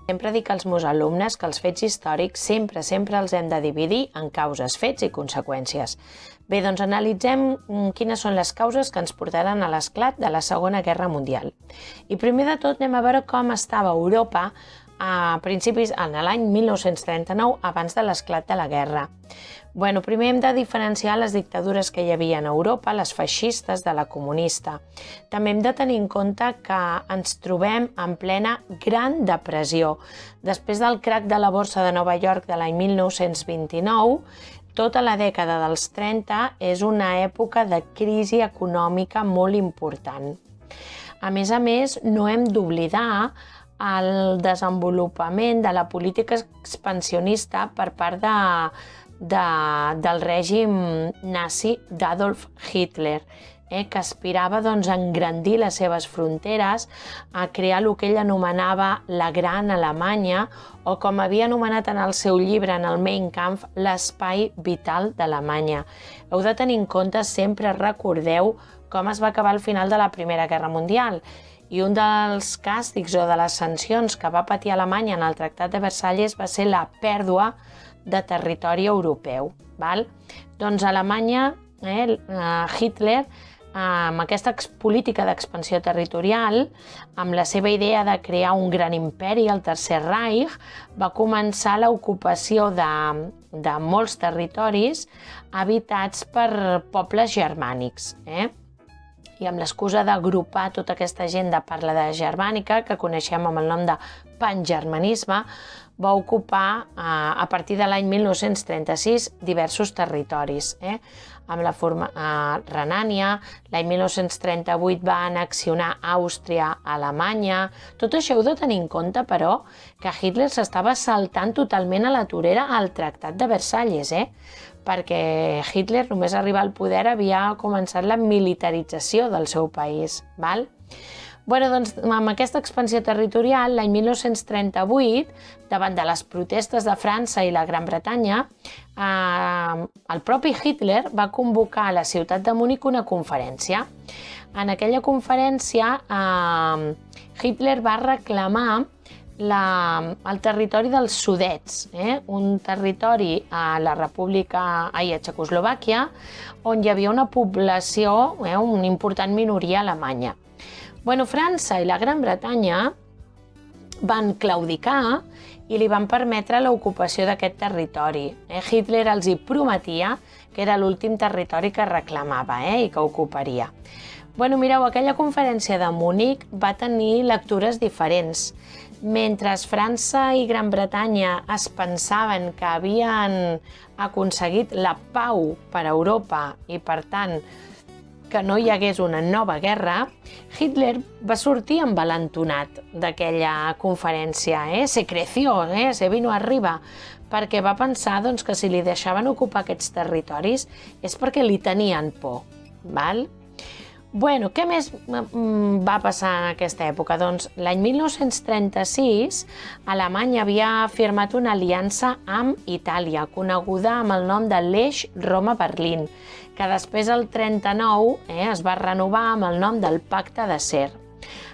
Sempre dic als meus alumnes que els fets històrics sempre els hem de dividir en causes, fets i conseqüències. Bé, doncs analitzem quines són les causes que ens portaran a l'esclat de la Segona Guerra Mundial. I primer de tot anem a veure com estava Europa a principis, en l'any 1939, abans de l'esclat de la guerra. Bueno, primer hem de diferenciar les dictadures que hi havia a Europa, les feixistes de la comunista. També hem de tenir en compte que ens trobem en plena Gran Depressió. Després del crac de la borsa de Nova York de l'any 1929, tota la dècada dels 30 és una època de crisi econòmica molt important. A més, no hem d'oblidar el desenvolupament de la política expansionista per part del règim nazi d'Adolf Hitler, que aspirava a engrandir les seves fronteres, a crear el que ell anomenava la Gran Alemanya, o com havia anomenat en el seu llibre, en el Mein Kampf, l'espai vital d'Alemanya. Heu de tenir en compte, sempre recordeu com es va acabar al final de la Primera Guerra Mundial. I un dels càstigs o de les sancions que va patir Alemanya en el Tractat de Versalles va ser la pèrdua de territori europeu. Doncs Alemanya, Hitler, amb aquesta política d'expansió territorial, amb la seva idea de crear un gran imperi, el Tercer Reich, va començar l'ocupació de molts territoris habitats per pobles germànics. I amb l'excusa d'agrupar tota aquesta gent de parla de germànica, que coneixem amb el nom de pangermanisme, va ocupar a partir de l'any 1936 diversos territoris. Amb la Renània, l'any 1938 va annexionar Àustria a Alemanya. Tot això heu de tenir en compte, però, que Hitler s'estava saltant totalment a la torera al Tractat de Versalles, perquè Hitler, només arribar al poder, havia començat la militarització del seu país. Doncs amb aquesta expansió territorial, l'any 1938, davant de les protestes de França i la Gran Bretanya, el propi Hitler va convocar a la ciutat de Munic una conferència. En aquella conferència, Hitler va reclamar el territori dels Sudets, un territori a la a Txecoslovàquia, on hi havia una població, una important minoria alemanya. França i la Gran Bretanya van claudicar i li van permetre l'ocupació d'aquest territori. Hitler els hi prometia que era l'últim territori que reclamava i que ocuparia. Mireu, aquella conferència de Munic va tenir lectures diferents. Mentre França i Gran Bretanya es pensaven que havien aconseguit la pau per a Europa i, per tant, que no hi hagués una nova guerra, Hitler va sortir envalentonat d'aquella conferència. Se creció, se vino arriba, perquè va pensar que si li deixaven ocupar aquests territoris és perquè li tenien por. Què més va passar en aquesta època? L'any 1936, Alemanya havia firmat una aliança amb Itàlia, coneguda amb el nom de l'Eix Roma-Berlín, que després, el 1939, es va renovar amb el nom del Pacte d'Acer.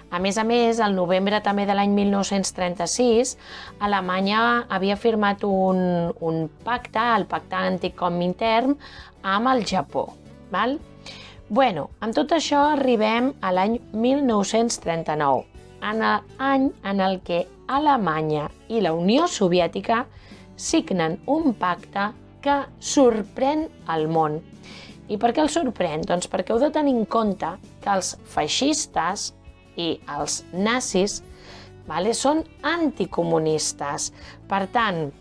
A més, al novembre també de l'any 1936, Alemanya havia firmat un pacte, el Pacte Anticomintern, amb el Japó. Amb tot això arribem a l'any 1939, en l'any en el què Alemanya i la Unió Soviètica signen un pacte que sorprèn el món. I per què el sorprèn? Doncs perquè heu de tenir en compte que els feixistes i els nazis són anticomunistes. Per tant,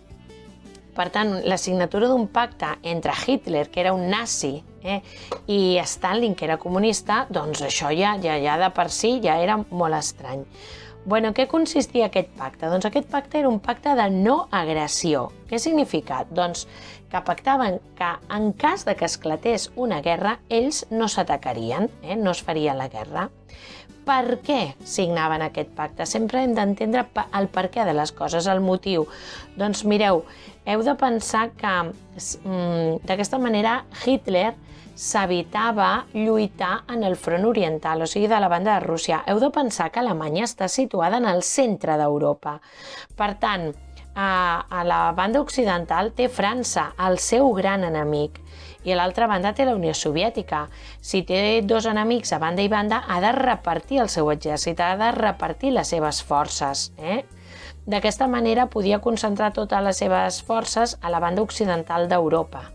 la signatura d'un pacte entre Hitler, que era un nazi, i Stalin, que era comunista, doncs això ja de per si ja era molt estrany. En què consistia aquest pacte? Doncs aquest pacte era un pacte de no agressió. Què significa? Doncs que pactaven que en cas que esclatés una guerra, ells no s'atacarien, no es faria la guerra. Per què signaven aquest pacte? Sempre hem d'entendre el perquè de les coses, el motiu. Doncs mireu, heu de pensar que d'aquesta manera Hitler s'evitava lluitar en el front oriental, o sigui, de la banda de Rússia. Heu de pensar que Alemanya està situada en el centre d'Europa. Per tant, a la banda occidental té França, el seu gran enemic, i a l'altra banda té la Unió Soviètica. Si té dos enemics a banda i banda, ha de repartir el seu exèrcit, ha de repartir les seves forces. D'aquesta manera podia concentrar totes les seves forces a la banda occidental d'Europa.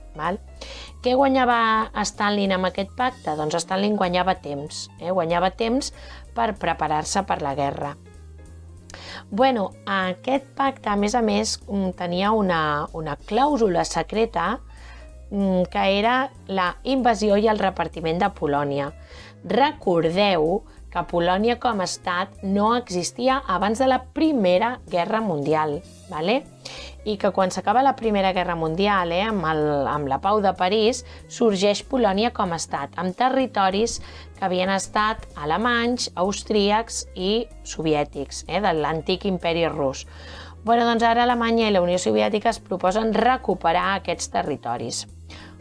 Què guanyava Stalin amb aquest pacte? Doncs Stalin guanyava temps, guanyava temps per preparar-se per la guerra. Aquest pacte, a més, tenia una clàusula secreta que era la invasió i el repartiment de Polònia. Recordeu que Polònia com a estat no existia abans de la Primera Guerra Mundial, i que quan s'acaba la Primera Guerra Mundial, amb la Pau de París, sorgeix Polònia com a estat, amb territoris que havien estat alemanys, austríacs i soviètics, de l'antic imperi rus. Doncs ara Alemanya i la Unió Soviètica es proposen recuperar aquests territoris.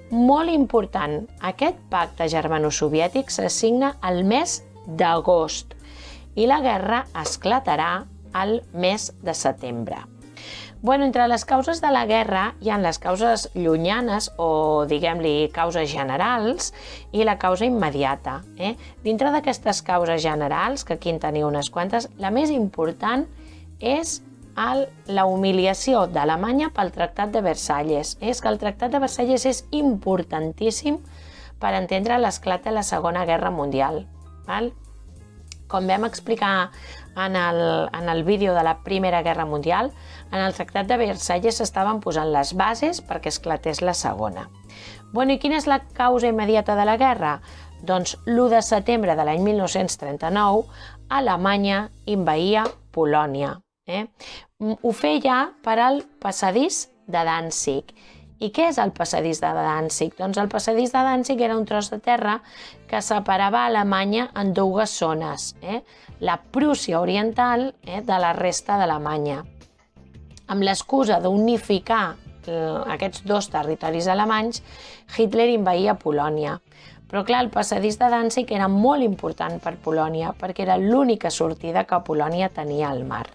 Molt important, aquest pacte germano-soviètic se signa el mes d'agost i la guerra esclatarà al mes de setembre. Entre les causes de la guerra hi ha les causes llunyanes o, diguem-li, causes generals i la causa immediata. Dintre d'aquestes causes generals, que aquí en teniu unes quantes, la més important és la humiliació d'Alemanya pel Tractat de Versalles. És que el Tractat de Versalles és importantíssim per entendre l'esclat de la Segona Guerra Mundial. Com vam explicar en el vídeo de la Primera Guerra Mundial, en el Tractat de Versalles s'estaven posant les bases perquè esclatés la Segona. I quina és la causa immediata de la guerra? Doncs l'1 de setembre de l'any 1939, Alemanya envaïa Polònia. Ho feia per al passadís de Danzig. I què és el passadís de Danzig? Doncs el passadís de Danzig era un tros de terra que separava Alemanya en dues zones, la Prússia oriental de la resta d'Alemanya. Amb l'excusa d'unificar aquests dos territoris alemanys, Hitler envaïa Polònia. Però clar, el passadís de Danzig era molt important per Polònia perquè era l'única sortida que Polònia tenia al mar.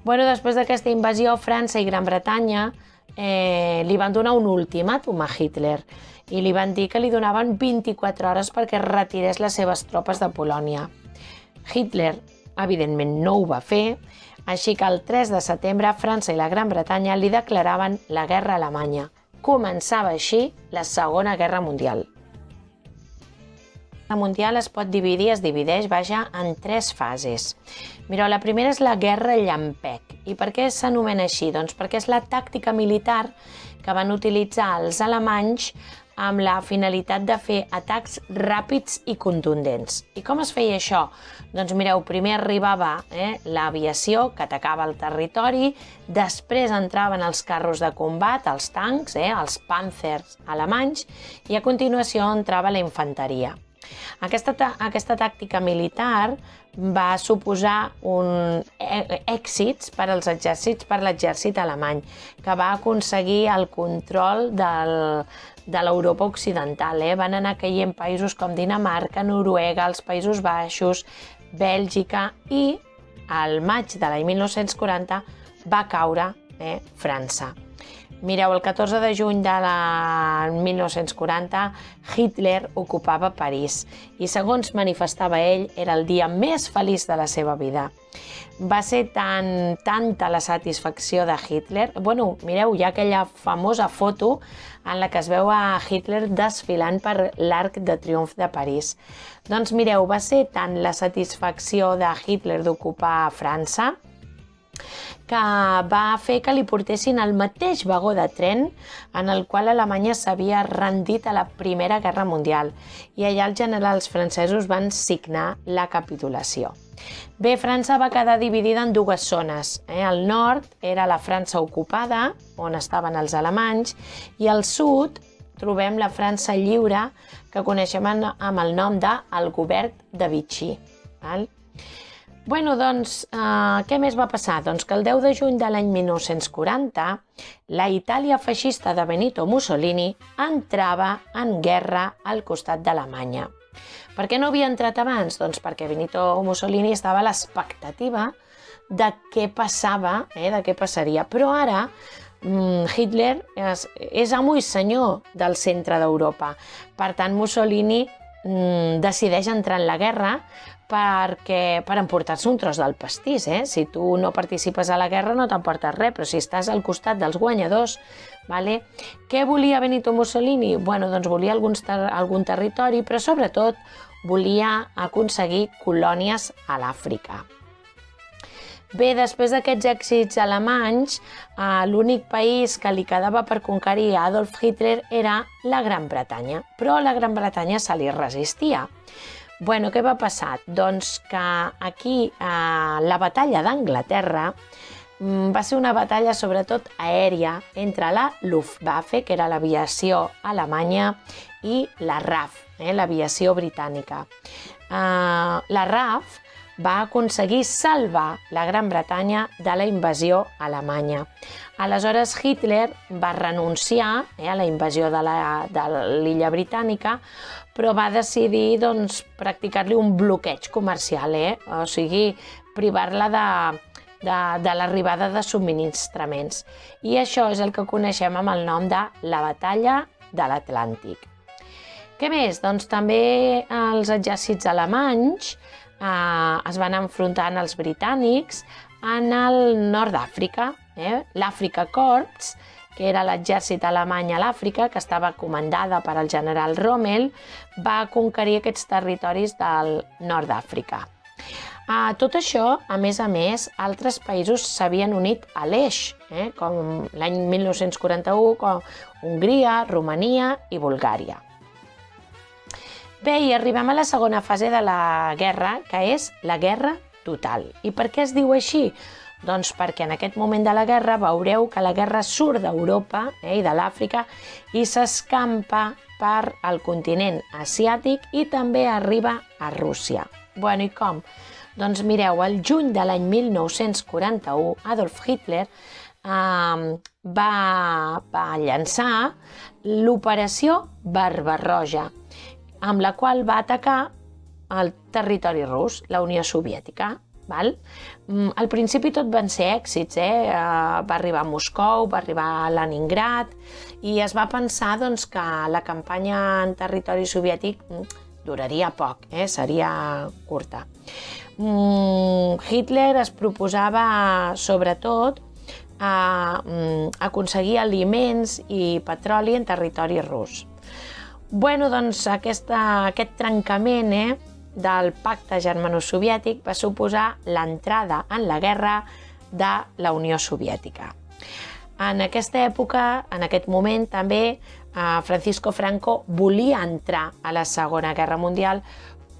Després d'aquesta invasió, França i Gran Bretanya li van donar un ultimàtum a Hitler i li van dir que li donaven 24 hores perquè retirés les seves tropes de Polònia. Hitler, evidentment, no ho va fer, així que el 3 de setembre França i la Gran Bretanya li declaraven la guerra a Alemanya. Començava així la Segona Guerra Mundial. La Guerra Mundial es divideix en tres fases. Mireu, la primera és la Guerra Llampec. I per què s'anomena així? Doncs perquè és la tàctica militar que van utilitzar els alemanys amb la finalitat de fer atacs ràpids i contundents. I com es feia això? Doncs mireu, primer arribava l'aviació que atacava el territori, després entraven els carros de combat, els tancs, els Panzers alemanys, i a continuació entrava la infanteria. Aquesta tàctica militar va suposar èxits per als exèrcits, per l'exèrcit alemany, que va aconseguir el control de l'Europa occidental. Van anar caient països com Dinamarca, Noruega, els Països Baixos, Bèlgica, i al maig de l'any 1940 va caure França. Mireu, el 14 de juny de l'any 1940 Hitler ocupava París i, segons manifestava ell, era el dia més feliç de la seva vida. Va ser tanta la satisfacció de Hitler. Mireu, hi ha aquella famosa foto en la que es veu a Hitler desfilant per l'Arc de Triomf de París. Doncs mireu, va ser tant la satisfacció de Hitler d'ocupar França que va fer que li portessin el mateix vagó de tren en el qual Alemanya s'havia rendit a la Primera Guerra Mundial, i allà els generals francesos van signar la capitulació. Bé, França va quedar dividida en dues zones. Al nord era la França ocupada, on estaven els alemanys, i al sud trobem la França lliure, que coneixem amb el nom de el govern de Vichy. Què més va passar? Doncs que el 10 de juny de l'any 1940, la Itàlia feixista de Benito Mussolini entrava en guerra al costat d'Alemanya. Per què no havia entrat abans? Doncs perquè Benito Mussolini estava a l'expectativa de què passava, de què passaria. Però ara Hitler és amo i senyor del centre d'Europa. Per tant, Mussolini decideix entrar en la guerra per emportar-se un tros del pastís. Si tu no participes a la guerra no t'emportes res, però si estàs al costat dels guanyadors... Què volia Benito Mussolini? Doncs volia algun territori, però sobretot volia aconseguir colònies a l'Àfrica. Bé, després d'aquests èxits alemanys, l'únic país que li quedava per conquerir a Adolf Hitler era la Gran Bretanya, però la Gran Bretanya se li resistia. Què va passar? Doncs que aquí la batalla d'Anglaterra va ser una batalla sobretot aèria entre la Luftwaffe, que era l'aviació alemanya, i la RAF, l'aviació britànica. La RAF va aconseguir salvar la Gran Bretanya de la invasió alemanya. Aleshores Hitler va renunciar a la invasió de l'illa britànica, però va decidir practicar-li un bloqueig comercial, o sigui, privar-la de l'arribada de subministraments. I això és el que coneixem amb el nom de la Batalla de l'Atlàntic. Què més? Doncs també els exèrcits alemanys es van enfrontar als britànics en el nord d'Àfrica. L'Africa Korps, que era l'exèrcit alemany a l'Àfrica, que estava comandada per el general Rommel, va conquerir aquests territoris del nord d'Àfrica. Tot això, a més, altres països s'havien unit a l'eix, com l'any 1941, com Hongria, Romania i Bulgària. Bé, i arribem a la segona fase de la guerra, que és la guerra total. I per què es diu així? Doncs perquè en aquest moment de la guerra veureu que la guerra surt d'Europa i de l'Àfrica i s'escampa per al continent asiàtic i també arriba a Rússia. I com? Doncs mireu, el juny de l'any 1941, Adolf Hitler va llançar l'operació Barbarroja, amb la qual va atacar el territori rus, la Unió Soviètica. Al principi tot van ser èxits, va arribar a Moscou, va arribar a Leningrad i es va pensar que la campanya en territori soviètic duraria poc, seria curta. Hitler es proposava sobretot aconseguir aliments i petroli en territori rus. Aquest trencament del pacte germanosoviètic va suposar l'entrada en la guerra de la Unió Soviètica. En aquesta època, en aquest moment, també Francisco Franco volia entrar a la Segona Guerra Mundial,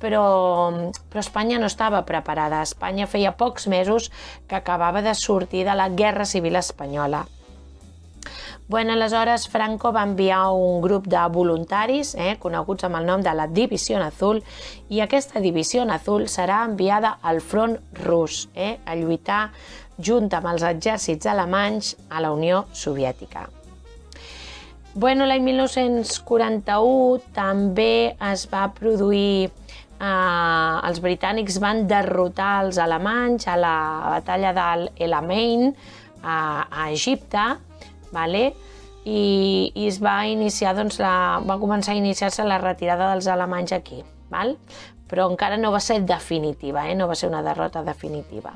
però Espanya no estava preparada. Espanya feia pocs mesos que acabava de sortir de la Guerra Civil Espanyola. Aleshores Franco va enviar un grup de voluntaris, coneguts amb el nom de la División Azul, i aquesta División Azul serà enviada al front rus, a lluitar junt amb els exèrcits alemanys a la Unió Soviètica. L'any 1941 també es va produir, els britànics van derrotar els alemanys a la batalla d'El Alamein a Egipte, i es va començar a iniciar-se la retirada dels alemanys aquí, però encara no va ser definitiva, no va ser una derrota definitiva.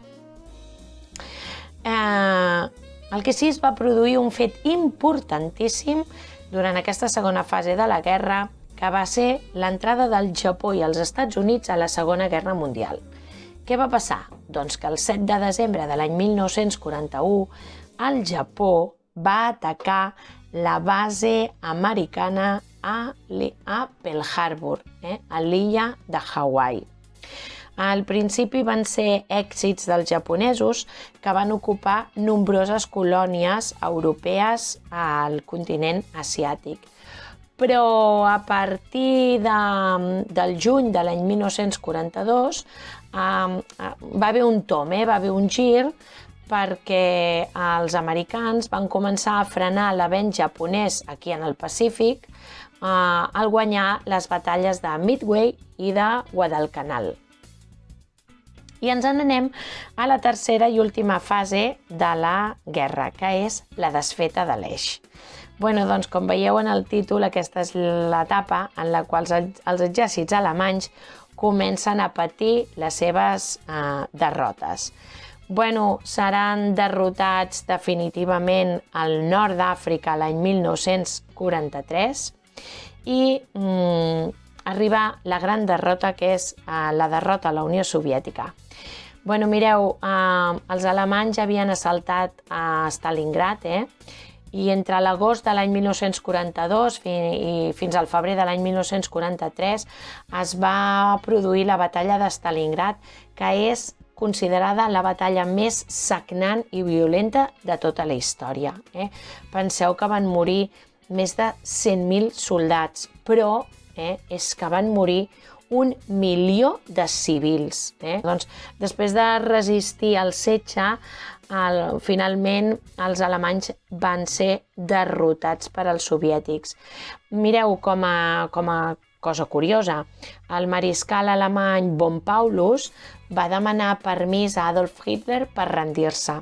El que sí es va produir un fet importantíssim durant aquesta segona fase de la guerra, que va ser l'entrada del Japó i els Estats Units a la Segona Guerra Mundial. Què va passar? Doncs que el 7 de desembre de l'any 1941 el Japó va atacar la base americana a Pearl Harbor, a l'illa de Hawaii. Al principi van ser èxits dels japonesos, que van ocupar nombroses colònies europees al continent asiàtic. Però a partir del juny de l'any 1942 va haver un tomb, va haver un gir, perquè els americans van començar a frenar l'avenç japonès aquí en el Pacífic al guanyar les batalles de Midway i de Guadalcanal. I ens n'anem a la tercera i última fase de la guerra, que és la desfeta de l'Eix. Doncs, com veieu en el títol, aquesta és l'etapa en la qual els exèrcits alemanys comencen a patir les seves derrotes. Seran derrotats definitivament al nord d'Àfrica l'any 1943 i arriba la gran derrota, que és la derrota a la Unió Soviètica. Mireu, els alemanys havien assaltat a Stalingrad, i entre l'agost de l'any 1942 i fins al febrer de l'any 1943 es va produir la batalla de Stalingrad, que és considerada la batalla més sagnant i violenta de tota la història. Penseu que van morir més de 100.000 soldats, però és que van morir 1 milió de civils. Després de resistir el setge, finalment els alemanys van ser derrotats per als soviètics. Mireu, com a cosa curiosa, el mariscal alemany von Paulus va demanar permís a Adolf Hitler per rendir-se.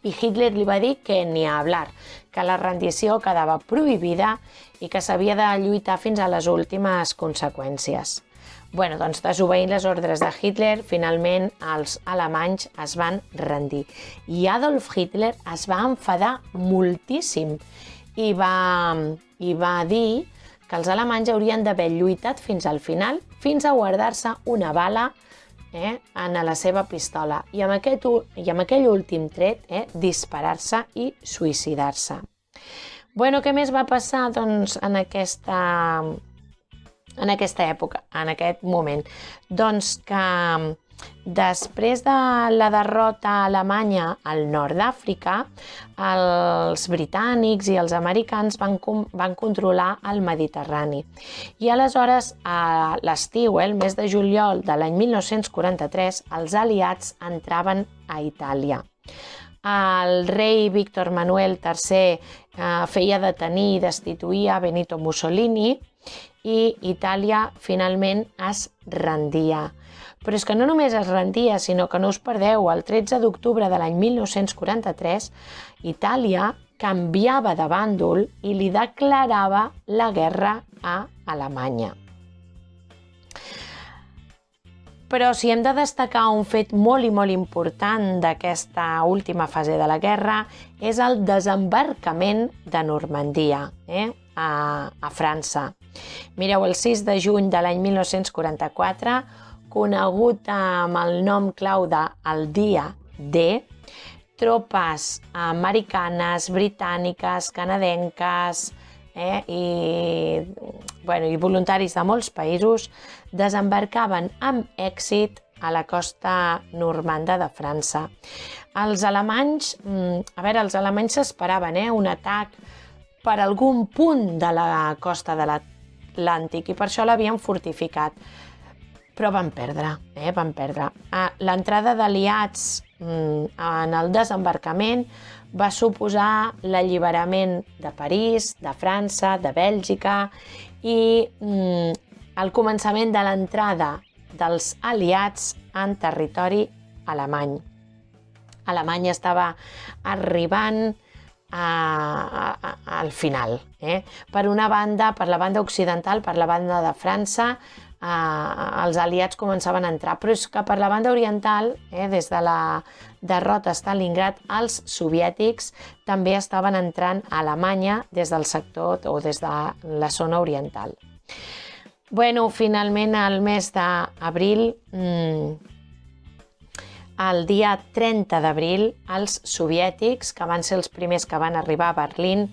I Hitler li va dir que ni a hablar, que la rendició quedava prohibida i que s'havia de lluitar fins a les últimes conseqüències. Doncs, desobeint les ordres de Hitler, finalment els alemanys es van rendir. I Adolf Hitler es va enfadar moltíssim i va dir que els alemanys haurien d'haver lluitat fins al final, fins a guardar-se una bala en la seva pistola i amb aquell últim tret disparar-se i suïcidar-se. Què més va passar en aquesta època, en aquest moment? Doncs que després de la derrota alemanya al nord d'Àfrica, els britànics i els americans van controlar el Mediterrani. I aleshores, a l'estiu, el mes de juliol de l'any 1943, els aliats entraven a Itàlia. El rei Víctor Manuel III feia detenir i destituir a Benito Mussolini i Itàlia finalment es rendia. Però és que no només es rendia, sinó que no us perdeu, el 13 d'octubre de l'any 1943, Itàlia canviava de bàndol i li declarava la guerra a Alemanya. Però si hem de destacar un fet molt i molt important d'aquesta última fase de la guerra és el desembarcament de Normandia, a França. Mireu, el 6 de juny de l'any 1944, conegut amb el nom clau de el dia D, tropes americanes, britàniques, canadenques i voluntaris de molts països desembarcaven amb èxit a la costa normanda de França. Els alemanys s'esperaven un atac per algun punt de la costa de l'Atlàntic i per això l'havien fortificat. Però van perdre. L'entrada d'aliats en el desembarcament va suposar l'alliberament de París, de França, de Bèlgica i el començament de l'entrada dels aliats en territori alemany. Alemanya estava arribant al final. Per una banda, per la banda occidental, per la banda de França, els aliats començaven a entrar, però és que per la banda oriental, des de la derrota a Stalingrad, els soviètics també estaven entrant a Alemanya des del sector o des de la zona oriental. Finalment, al mes d'abril, el dia 30 d'abril, els soviètics, que van ser els primers que van arribar a Berlín,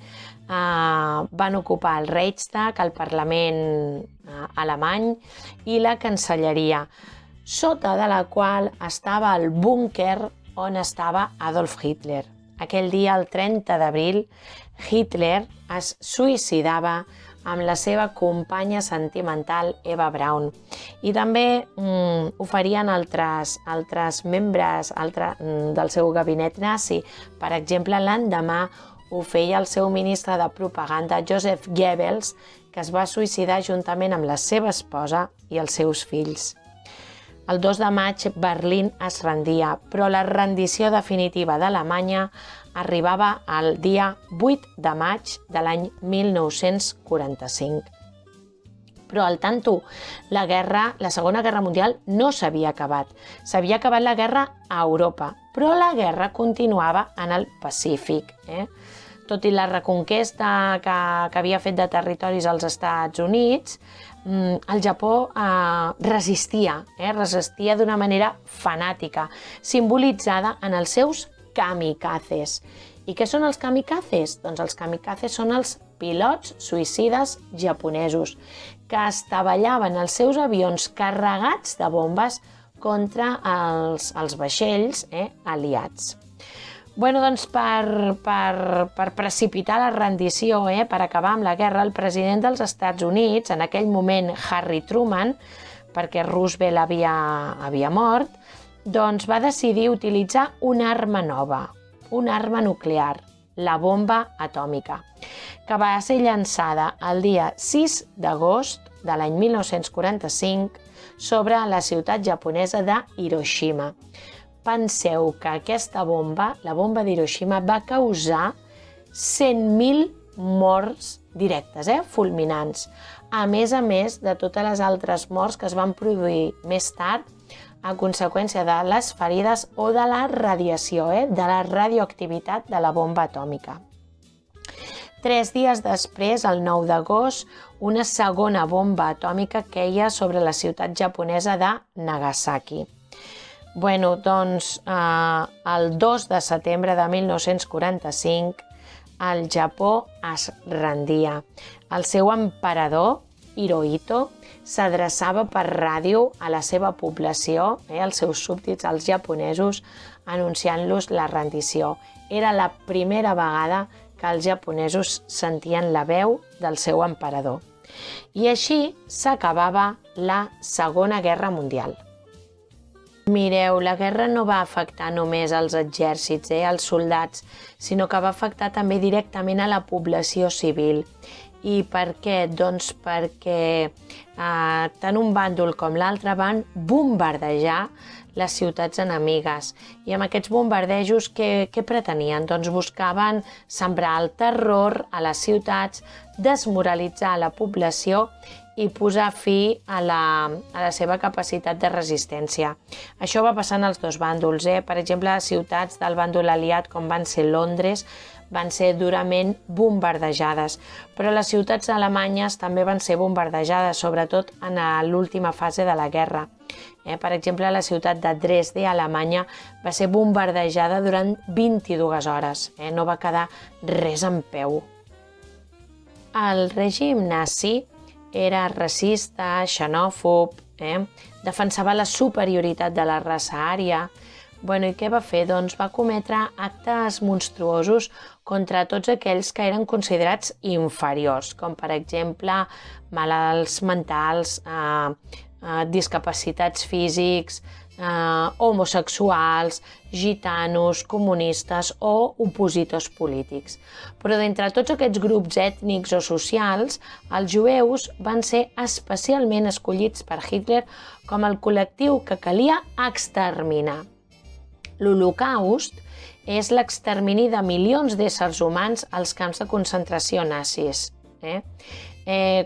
van ocupar el Reichstag, el Parlament alemany i la Cancelleria, sota de la qual estava el búnquer on estava Adolf Hitler. Aquell dia, el 30 d'abril, Hitler es suïcidava amb la seva companya sentimental Eva Braun. I també ho farien altres membres del seu gabinet nazi. Per exemple, l'endemà ho feia el seu ministre de propaganda, Joseph Goebbels, que es va suïcidar juntament amb la seva esposa i els seus fills. El 2 de maig Berlín es rendia, però la rendició definitiva d'Alemanya arribava el dia 8 de maig de l'any 1945. Però al tanto, la Segona Guerra Mundial no s'havia acabat. S'havia acabat la guerra a Europa, però la guerra continuava en el Pacífic. Tot i la reconquesta que havia fet de territoris als Estats Units, el Japó resistia d'una manera fanàtica, simbolitzada en els seus kamikazes. I què són els kamikazes? Doncs els kamikazes són els pilots suïcides japonesos que estavellaven els seus avions carregats de bombes contra els vaixells aliats. Doncs per precipitar la rendició, per acabar amb la guerra, el president dels Estats Units, en aquell moment Harry Truman, perquè Roosevelt havia mort, doncs va decidir utilitzar una arma nova, una arma nuclear, la bomba atòmica, que va ser llançada el dia 6 d'agost de l'any 1945 sobre la ciutat japonesa de Hiroshima. Penseu que aquesta bomba, la bomba d'Hiroshima, va causar 100.000 morts directes, fulminants, a més de totes les altres morts que es van produir més tard a conseqüència de les ferides o de la radiació, de la radioactivitat de la bomba atòmica. 3 dies després, el 9 d'agost, una segona bomba atòmica queia sobre la ciutat japonesa de Nagasaki. Doncs el 2 de setembre de 1945 el Japó es rendia. El seu emperador, Hirohito, s'adreçava per ràdio a la seva població, als seus súbdits, als japonesos, anunciant-los la rendició. Era la primera vegada que els japonesos sentien la veu del seu emperador. I així s'acabava la Segona Guerra Mundial. Mireu, la guerra no va afectar només als exèrcits, als soldats, sinó que va afectar també directament a la població civil. I per què? Doncs perquè tant un bàndol com l'altre van bombardejar les ciutats enemigues. I amb aquests bombardejos què pretenien? Doncs buscaven sembrar el terror a les ciutats, desmoralitzar la població i posar fi a la seva capacitat de resistència. Això va passar en els dos bàndols. Per exemple, ciutats del bàndol aliat, com van ser Londres, van ser durament bombardejades, però les ciutats alemanyes també van ser bombardejades, sobretot en l'última fase de la guerra. Per exemple, la ciutat de Dresde, a Alemanya, va ser bombardejada durant 22 hores. No va quedar res en peu. El règim nazi era racista, xenòfob, defensava la superioritat de la raça ària. I què va fer? Doncs va cometre actes monstruosos contra tots aquells que eren considerats inferiors, com per exemple malalts mentals, discapacitats físics, homosexuals, gitanos, comunistes o opositors polítics. Però d'entre tots aquests grups ètnics o socials, els jueus van ser especialment escollits per Hitler com el col·lectiu que calia exterminar. L'Holocaust és l'extermini de milions d'éssers humans als camps de concentració nazis,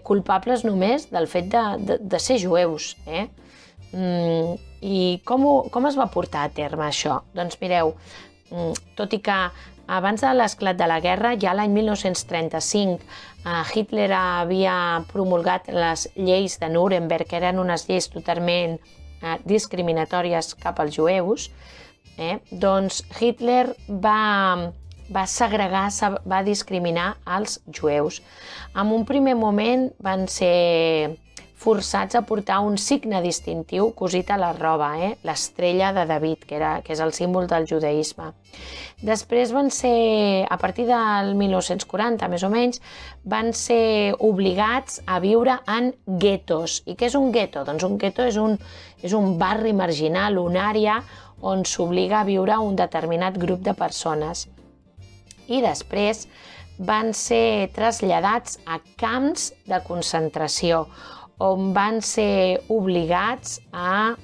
culpables només del fet de ser jueus. I com es va portar a terme això? Doncs mireu, tot i que abans de l'esclat de la guerra, ja l'any 1935, Hitler havia promulgat les lleis de Nuremberg, que eren unes lleis totalment discriminatòries cap als jueus. Doncs Hitler va segregar, va discriminar els jueus. En un primer moment van ser forçats a portar un signe distintiu cosit a la roba, l'estrella de David, que és el símbol del judaïsme. Després van ser, a partir del 1940 més o menys, van ser obligats a viure en guetos. I què és un gueto? Doncs un gueto és un barri marginal, una àrea on s'obliga a viure un determinat grup de persones. I després van ser traslladats a camps de concentració, on van ser obligats a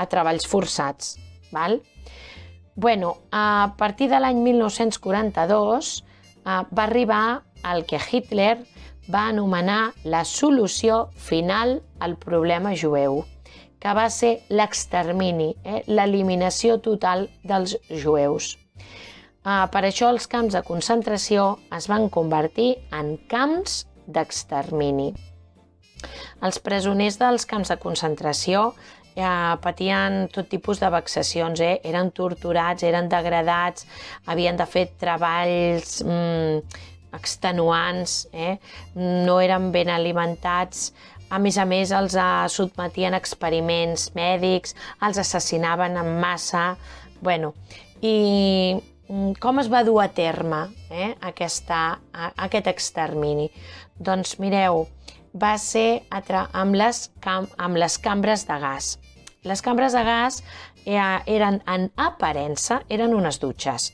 treballs forçats. A partir de l'any 1942 va arribar el que Hitler va anomenar la solució final al problema jueu, que va ser l'extermini, l'eliminació total dels jueus. Per això els camps de concentració es van convertir en camps d'extermini. Els presoners dels camps de concentració patien tot tipus de vexacions, eren torturats, eren degradats, havien de fer treballs extenuants, no eren ben alimentats. A més, els sotmetien a experiments mèdics, els assassinaven en massa. I com es va dur a terme aquest extermini? Doncs mireu, va ser amb les cambres de gas. Les cambres de gas eren, en aparença, eren unes dutxes.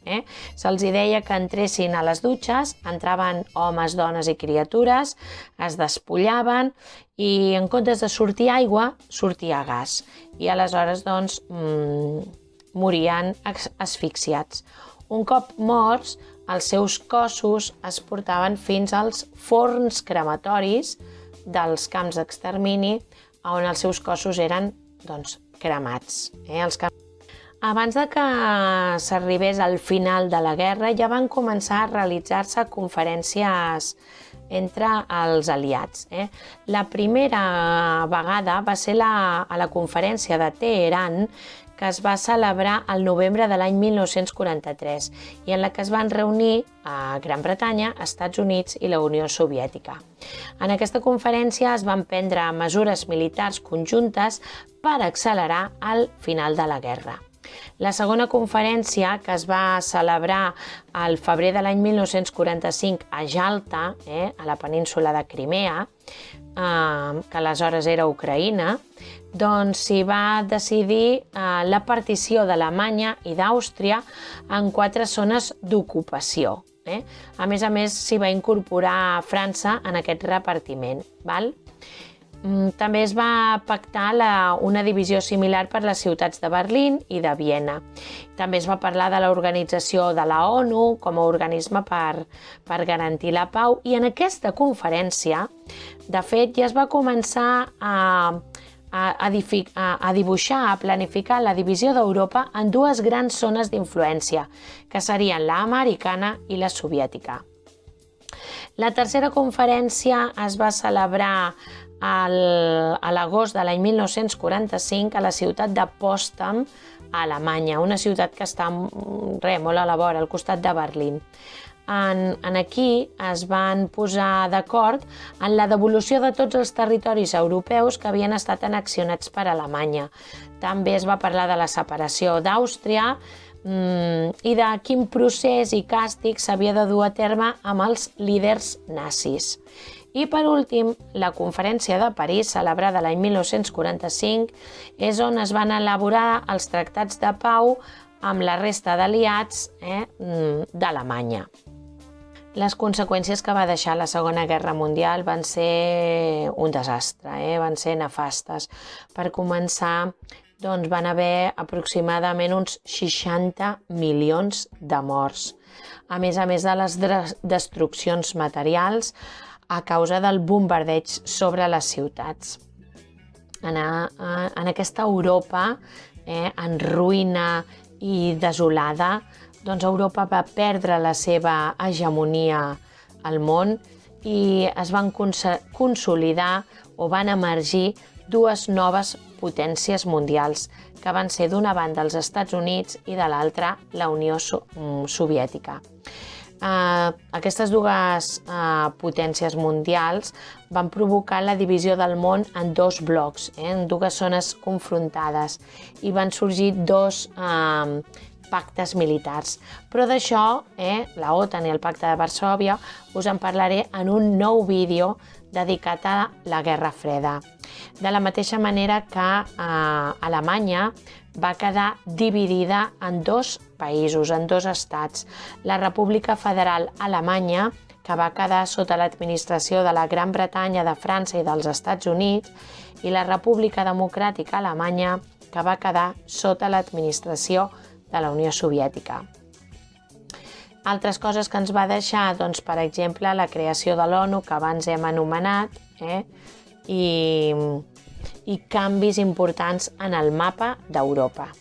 Se'ls deia que entressin a les dutxes, entraven homes, dones i criatures, es despullaven i en comptes de sortir aigua, sortia gas. I aleshores, doncs, morien asfixiats. Un cop morts, els seus cossos es portaven fins als forns crematoris dels camps d'extermini, on els seus cossos eren cremats. Abans de que s'arribés al final de la guerra, ja van començar a realitzar-se conferències entre els aliats. La primera vegada va ser a la conferència de Teheran, que es va celebrar al novembre de l'any 1943 i en la que es van reunir a Gran Bretanya, Estats Units i la Unió Soviètica. En aquesta conferència es van prendre mesures militars conjuntes per accelerar el final de la guerra. La segona conferència, que es va celebrar al febrer de l'any 1945 a Jalta, a la península de Crimea, que aleshores era Ucraïna, doncs s'hi va decidir la partició d'Alemanya i d'Àustria en 4 zones d'ocupació. A més, s'hi va incorporar França en aquest repartiment. També es va pactar una divisió similar per les ciutats de Berlín i de Viena. També es va parlar de l'organització de la ONU com a organisme per garantir la pau i en aquesta conferència, de fet, ja es va començar a dibuixar, a planificar la divisió d'Europa en 2 grans zones d'influència, que serien l'americana i la soviètica. La tercera conferència es va celebrar a l'agost de l'any 1945 a la ciutat de Potsdam, a Alemanya, una ciutat que està molt a la vora, al costat de Berlín. Aquí es van posar d'acord en la devolució de tots els territoris europeus que havien estat annexionats per Alemanya. També es va parlar de la separació d'Àustria i de quin procés i càstig s'havia de dur a terme amb els líders nazis. I, per últim, la Conferència de París, celebrada l'any 1945, és on es van elaborar els tractats de pau amb la resta d'aliats d'Alemanya. Les conseqüències que va deixar la Segona Guerra Mundial van ser un desastre, van ser nefastes. Per començar, doncs van haver aproximadament uns 60 milions de morts, a més de les destruccions materials a causa del bombardeig sobre les ciutats. En aquesta Europa en ruïna i desolada, doncs Europa va perdre la seva hegemonia al món i es van consolidar o van emergir 2 noves potències mundials, que van ser d'una banda els Estats Units i de l'altra la Unió Soviètica. Aquestes dues potències mundials van provocar la divisió del món en dos blocs, en dues zones confrontades, i van sorgir dos pactes militars. Però d'això, la OTAN i el Pacte de Varsòvia, us en parlaré en un nou vídeo dedicat a la Guerra Freda. De la mateixa manera que Alemanya va quedar dividida en dos països, en dos estats. La República Federal Alemanya, que va quedar sota l'administració de la Gran Bretanya, de França i dels Estats Units, i la República Democràtica Alemanya, que va quedar sota l'administració de la Unió Soviètica. Altres coses que ens va deixar, doncs, per exemple, la creació de l'ONU, que abans hem anomenat, i canvis importants en el mapa d'Europa.